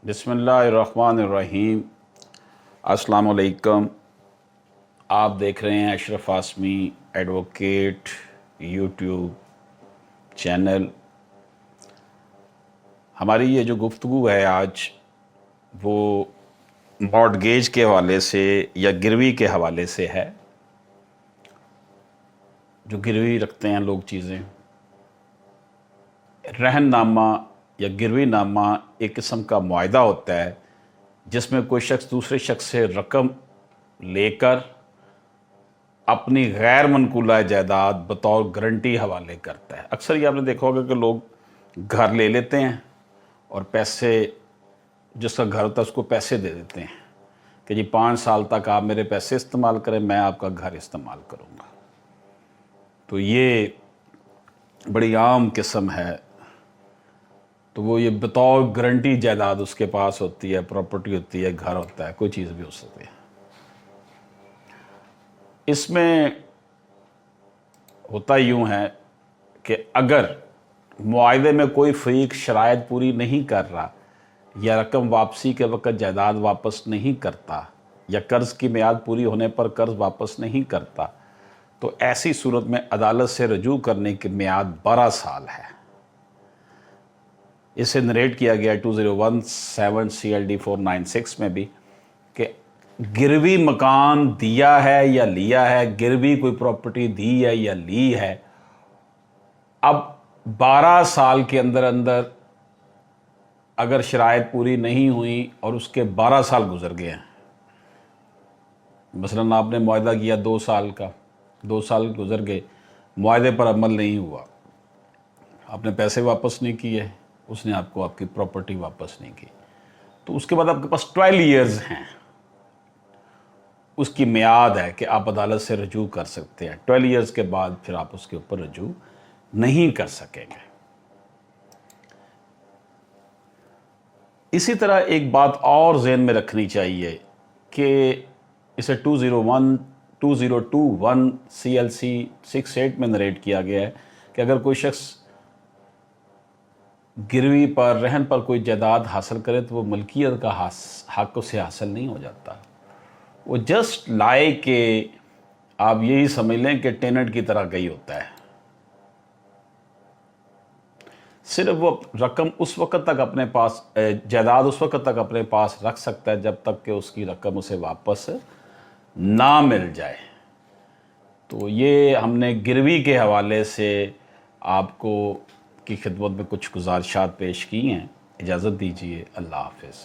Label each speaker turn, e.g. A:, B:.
A: बिस्मिल्लाहिर्रहमानिर्रहीम। अस्सलाम वालेकुम। आप देख रहे हैं अशरफ आसमी एडवोकेट यूट्यूब चैनल। हमारी ये जो गुफ्तगू है आज वो मॉर्टगेज के हवाले से या गिरवी के हवाले से है। जो गिरवी रखते हैं लोग चीज़ें, रहननामा या गिरवी नामा एक किस्म का मुआहदा होता है जिसमें कोई शख्स दूसरे शख्स से रकम लेकर अपनी गैर मनकूला जायदाद बतौर गारंटी हवाले करता है। अक्सर ये आपने देखा होगा कि लोग घर ले लेते हैं और पैसे, जिसका घर होता है उसको पैसे दे देते हैं कि जी 5 साल तक आप मेरे पैसे इस्तेमाल करें, मैं आपका घर इस्तेमाल करूँगा। तो ये बड़ी आम किस्म है। तो वो ये बतौर गारंटी जायदाद उसके पास होती है, प्रॉपर्टी होती है, घर होता है, कोई चीज़ भी हो सकती है। इसमें होता यूँ है कि अगर मुआहदे में कोई फरीक शराइत पूरी नहीं कर रहा या रकम वापसी के वक़्त जायदाद वापस नहीं करता या कर्ज़ की मियाद पूरी होने पर कर्ज़ वापस नहीं करता, तो ऐसी सूरत में अदालत से रजू करने की मियाद 12 साल है। इसे नरेट किया गया 2017 CLD 496 में भी कि गिरवी मकान दिया है या लिया है, गिरवी कोई प्रॉपर्टी दी है या ली है, अब 12 साल के अंदर अंदर अगर शराइत पूरी नहीं हुई और उसके 12 साल गुजर गए हैं, मसलन आपने मुआहदा किया 2 साल का, 2 साल गुजर गए, मुआहदे पर अमल नहीं हुआ, आपने पैसे वापस नहीं किए, उसने आपको आपकी प्रॉपर्टी वापस नहीं की, तो उसके बाद आपके पास 12 ईयर्स हैं, उसकी मियाद है कि आप अदालत से रजू कर सकते हैं। 12 ईयर्स के बाद फिर आप उसके ऊपर रजू नहीं कर सकेंगे। इसी तरह एक बात और ज़हन में रखनी चाहिए कि इसे 2021 CLC 68 में नरेट किया गया है कि अगर कोई शख्स गिरवी पर, रहन पर कोई जायदाद हासिल करे तो वो मलकियत का हक उसे हासिल नहीं हो जाता। वो जस्ट लाए कि आप यही समझ लें कि टेनेंट की तरह गई होता है। सिर्फ वो रकम उस वक़्त तक अपने पास, जायदाद उस वक़्त तक अपने पास रख सकता है जब तक कि उसकी रकम उसे वापस ना मिल जाए। तो ये हमने गिरवी के हवाले से आपको की खिदमत में कुछ गुज़ारिशात पेश की हैं। इजाज़त दीजिए। अल्लाह हाफ़िज़।